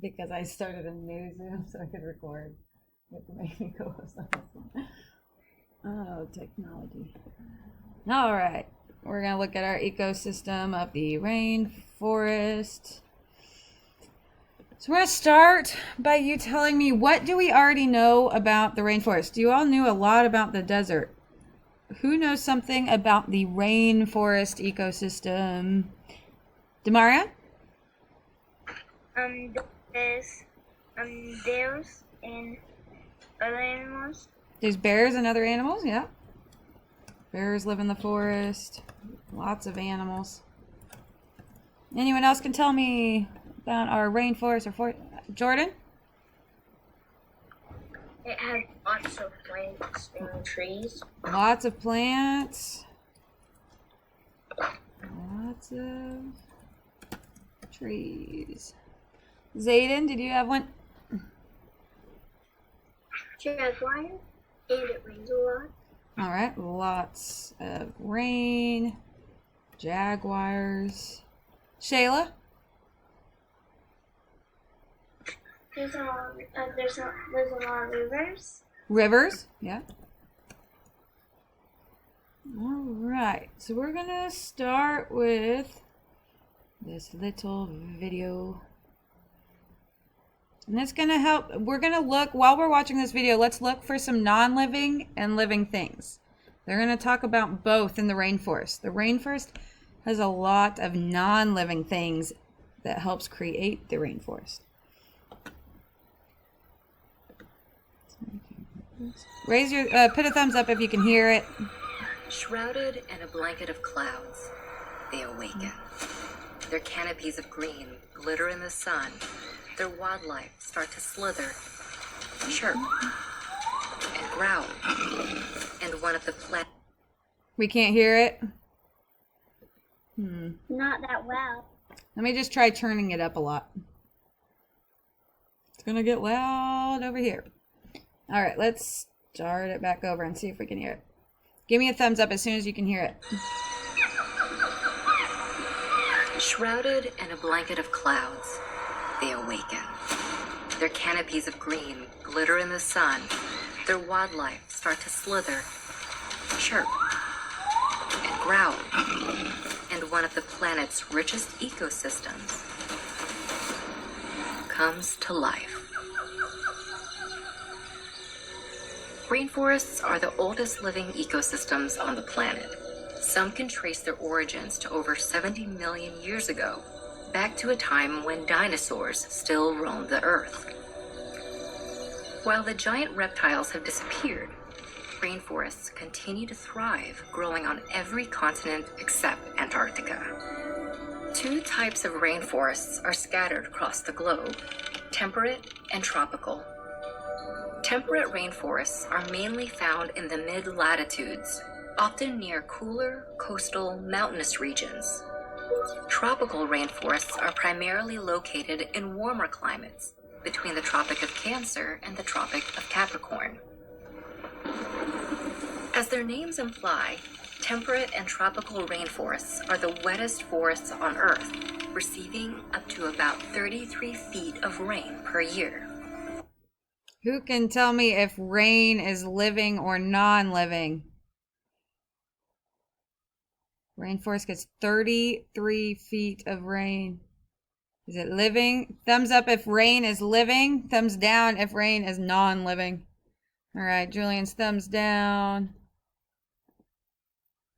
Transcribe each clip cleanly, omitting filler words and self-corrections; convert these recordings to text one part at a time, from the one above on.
because I started a new Zoom so I could record. You have to make me co-host on this one. Oh, technology. All right, we're gonna look at our ecosystem of the rainforest. So we're gonna start by you telling me, what do we already know about the rainforest? You all knew a lot about the desert. Who knows something about the rainforest ecosystem? Demaria? There's bears and other animals. There's bears and other animals, yeah. Bears live in the forest. Lots of animals. Anyone else can tell me about our rainforest or forest? Jordan? It has lots of plants and trees. Lots of plants. Lots of trees. Zayden, did you have one? Jaguar, and it rains a lot. All right, lots of rain. Jaguars. Shayla? There's a lot of rivers. Rivers, yeah. All right, so we're gonna start with this little video. And it's gonna help. We're gonna look, while we're watching this video, let's look for some non-living and living things. They're gonna talk about both in the rainforest. The rainforest has a lot of non-living things that helps create the rainforest. Raise your, put a thumbs up if you can hear it. Shrouded in a blanket of clouds, they awaken. Their canopies of green glitter in the sun. Their wildlife start to slither, chirp, and growl. And one of the We can't hear it. Not that well. Let me just try turning it up a lot. It's gonna get loud over here. All right, let's start it back over and see if we can hear it. Give me a thumbs up as soon as you can hear it. Shrouded in a blanket of clouds, they awaken. Their canopies of green glitter in the sun. Their wildlife start to slither, chirp, and growl. And one of the planet's richest ecosystems comes to life. Rainforests are the oldest living ecosystems on the planet. Some can trace their origins to over 70 million years ago, back to a time when dinosaurs still roamed the Earth. While the giant reptiles have disappeared, rainforests continue to thrive, growing on every continent except Antarctica. Two types of rainforests are scattered across the globe: temperate and tropical. Temperate rainforests are mainly found in the mid-latitudes, often near cooler, coastal, mountainous regions. Tropical rainforests are primarily located in warmer climates, between the Tropic of Cancer and the Tropic of Capricorn. As their names imply, temperate and tropical rainforests are the wettest forests on Earth, receiving up to about 33 feet of rain per year. Who can tell me if rain is living or non-living? Rainforest gets 33 feet of rain. Is it living? Thumbs up if rain is living. Thumbs down if rain is non-living. All right, Julian's thumbs down.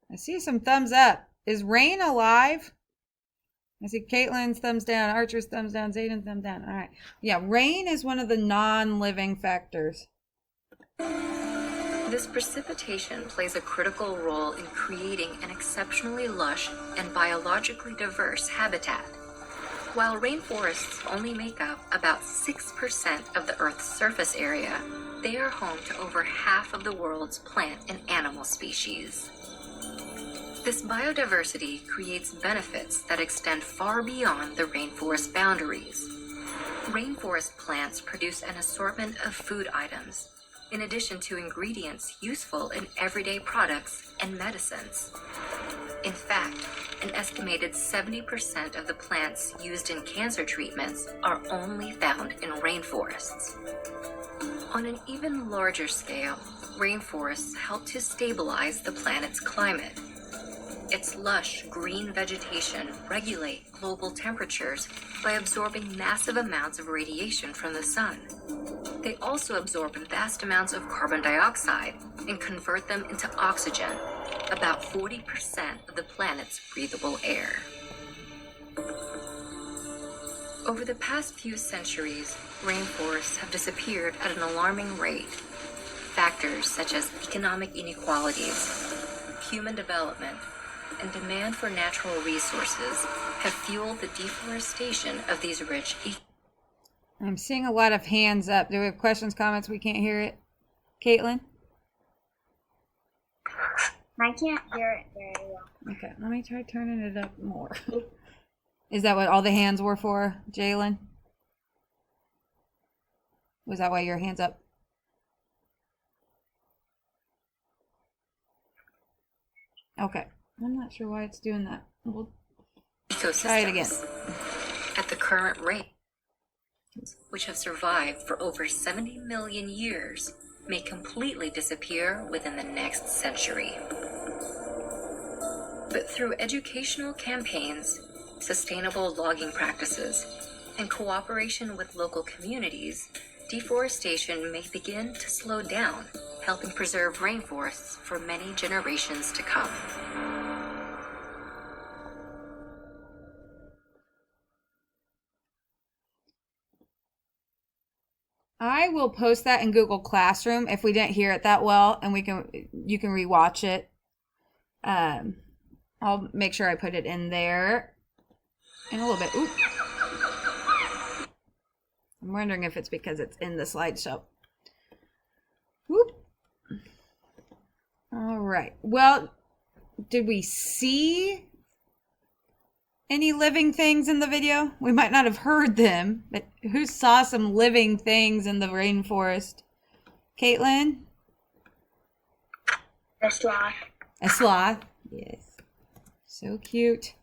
I see some thumbs up. Is rain alive? I see Caitlin's thumbs down, Archer's thumbs down, Zayden's thumbs down. All right. Yeah, rain is one of the non-living factors. This precipitation plays a critical role in creating an exceptionally lush and biologically diverse habitat. While rainforests only make up about 6% of the Earth's surface area, they are home to over half of the world's plant and animal species. This biodiversity creates benefits that extend far beyond the rainforest boundaries. Rainforest plants produce an assortment of food items, in addition to ingredients useful in everyday products and medicines. In fact, an estimated 70% of the plants used in cancer treatments are only found in rainforests. On an even larger scale, rainforests help to stabilize the planet's climate. Its lush green vegetation regulate global temperatures by absorbing massive amounts of radiation from the sun. They also absorb vast amounts of carbon dioxide and convert them into oxygen, about 40% of the planet's breathable air. Over the past few centuries, rainforests have disappeared at an alarming rate. Factors such as economic inequalities, human development, and demand for natural resources have fueled the deforestation of these rich ecosystems. I'm seeing a lot of hands up. Do we have questions, comments? We can't hear it. Caitlin? I can't hear it very well. Okay, let me try turning it up more. Is that what all the hands were for, Jalen? Was that why your hand's up? Okay. I'm not sure why it's doing that. We'll try it again. At the current rate, which have survived for over 70 million years, may completely disappear within the next century. But through educational campaigns, sustainable logging practices, and cooperation with local communities, deforestation may begin to slow down, helping preserve rainforests for many generations to come. I will post that in Google Classroom if we didn't hear it that well, and you can rewatch it. I'll make sure I put it in there in a little bit. Oop. I'm wondering if it's because it's in the slideshow. Whoop. All right. Well, did we see any living things in the video? We might not have heard them, but who saw some living things in the rainforest? Caitlin? A sloth. A sloth. Yes. So cute.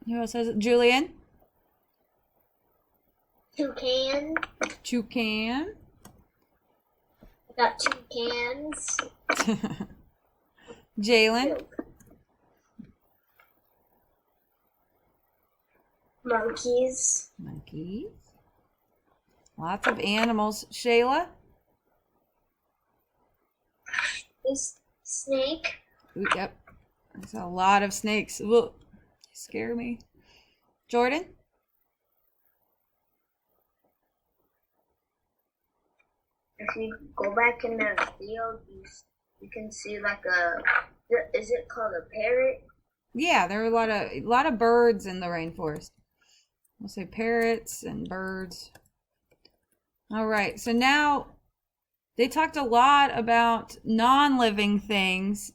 Who else has it? Julian? Toucan. Toucan. I got 2 cans. Jalen? Monkeys. Monkeys. Lots of animals. Shayla? This snake. Ooh, yep. There's a lot of snakes. Ugh. They scare me. Jordan? If you go back in the field, you can see like is it called a parrot? Yeah, there are a lot of birds in the rainforest. We'll say parrots and birds. All right, so now they talked a lot about non-living things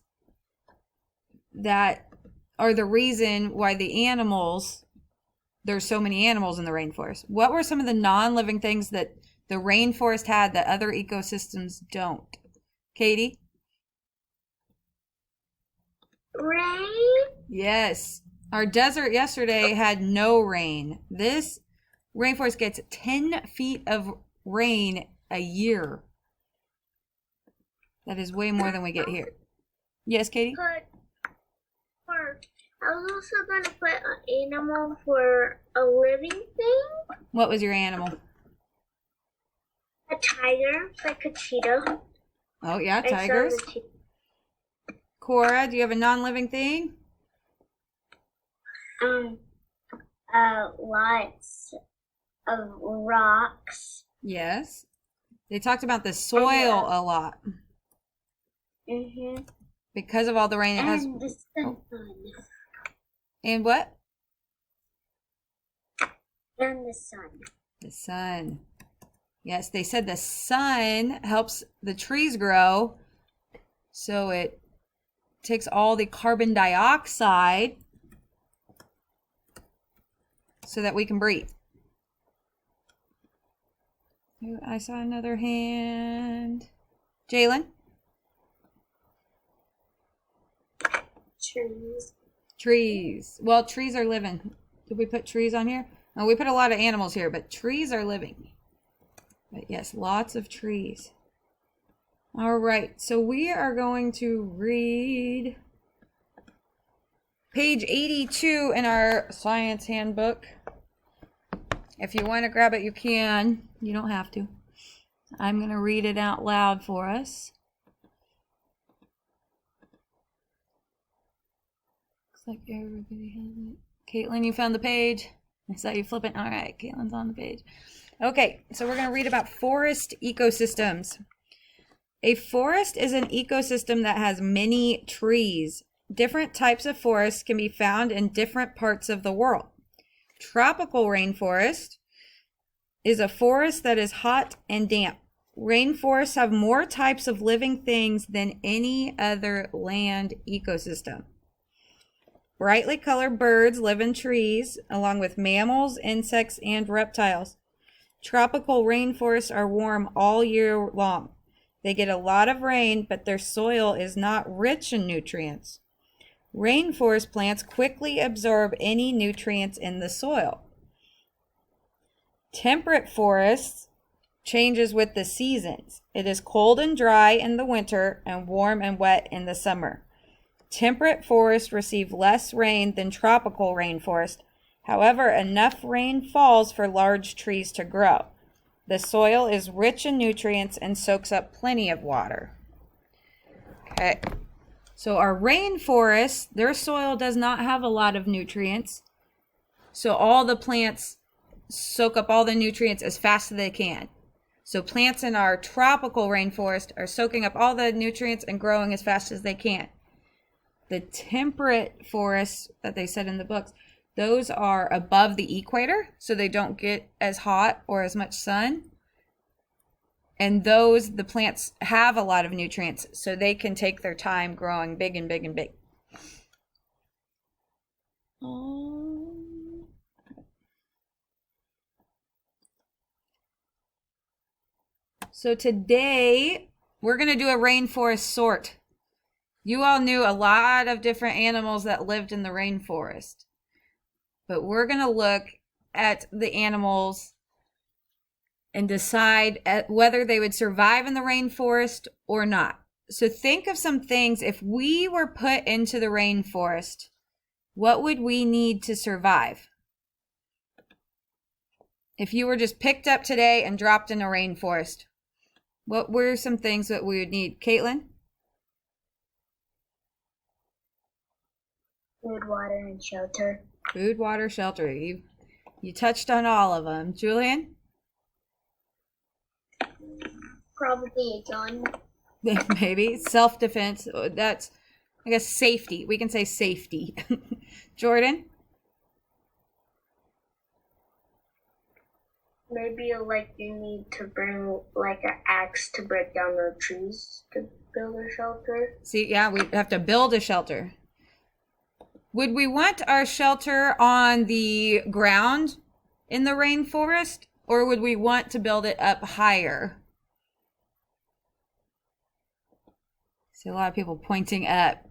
that are the reason why there's so many animals in the rainforest. What were some of the non-living things that the rainforest had that other ecosystems don't? Katie? Rain? Yes. Our desert yesterday had no rain. This rainforest gets 10 feet of rain a year. That is way more than we get here. Yes, Katie? I was also going to put an animal for a living thing. What was your animal? A tiger, like a cheetah. Oh, yeah, tigers. Cora, do you have a non-living thing? Lots of rocks. Yes. They talked about the soil a lot. Mm-hmm. Because of all the rain it has. And the sun. And what? And the sun. The sun. Yes, they said the sun helps the trees grow. So it takes all the carbon dioxide so that we can breathe. I saw another hand. Jalen? Trees. Trees. Well, trees are living. Did we put trees on here? No, we put a lot of animals here, but trees are living. But yes, lots of trees. All right, so we are going to read page 82 in our science handbook. If you want to grab it, you can. You don't have to. I'm going to read it out loud for us. Looks like everybody has it. Caitlin, you found the page? I saw you flipping. All right, Caitlin's on the page. Okay, so we're going to read about forest ecosystems. A forest is an ecosystem that has many trees. Different types of forests can be found in different parts of the world. Tropical rainforest is a forest that is hot and damp. Rainforests have more types of living things than any other land ecosystem. Brightly colored birds live in trees, along with mammals, insects, and reptiles. Tropical rainforests are warm all year long. They get a lot of rain, but their soil is not rich in nutrients. Rainforest plants quickly absorb any nutrients in the soil. Temperate forests changes with the seasons. It is cold and dry in the winter and warm and wet in the summer. Temperate forests receive less rain than tropical rainforest. However, enough rain falls for large trees to grow. The soil is rich in nutrients and soaks up plenty of water. Okay, so our rainforests, their soil does not have a lot of nutrients. So all the plants soak up all the nutrients as fast as they can. So plants in our tropical rainforest are soaking up all the nutrients and growing as fast as they can. The temperate forests that they said in the books, those are above the equator, so they don't get as hot or as much sun. And those, the plants have a lot of nutrients, so they can take their time growing big and big and big. So today, we're going to do a rainforest sort. You all knew a lot of different animals that lived in the rainforest. But we're going to look at the animals and decide whether they would survive in the rainforest or not. So think of some things. If we were put into the rainforest, what would we need to survive? If you were just picked up today and dropped in a rainforest, what were some things that we would need? Caitlin? Food, water, and shelter. Food, water, shelter. You touched on all of them. Julian? Probably a gun. Maybe. Self-defense. That's, I guess, safety. We can say safety. Jordan? Maybe like you need to bring like an axe to break down the trees to build a shelter. See, yeah, we have to build a shelter. Would we want our shelter on the ground in the rainforest, or would we want to build it up higher? See a lot of people pointing up.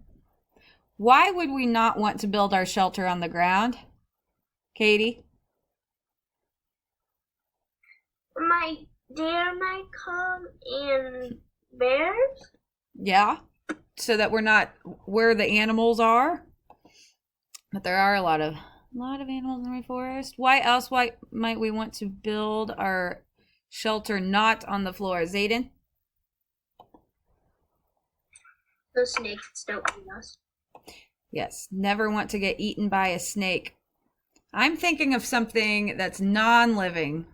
Why would we not want to build our shelter on the ground? Katie? My deer might come and bears. Yeah, so that we're not where the animals are. But there are a lot of animals in the rainforest. Why might we want to build our shelter not on the floor? Zayden? The snakes don't eat us. Yes, never want to get eaten by a snake. I'm thinking of something that's non-living.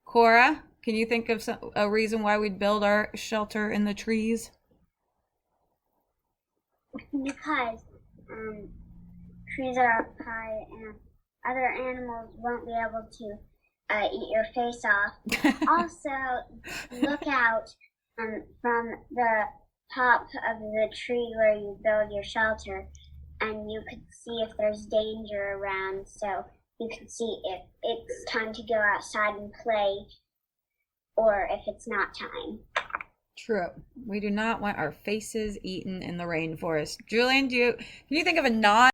Cora, can you think of a reason why we'd build our shelter in the trees? Because trees are up high and other animals won't be able to eat your face off. Also, look out from the top of the tree where you build your shelter, and you could see if there's danger around, so you can see if it's time to go outside and play or if it's not time. True. We do not want our faces eaten in the rainforest. Julian, can you think of a non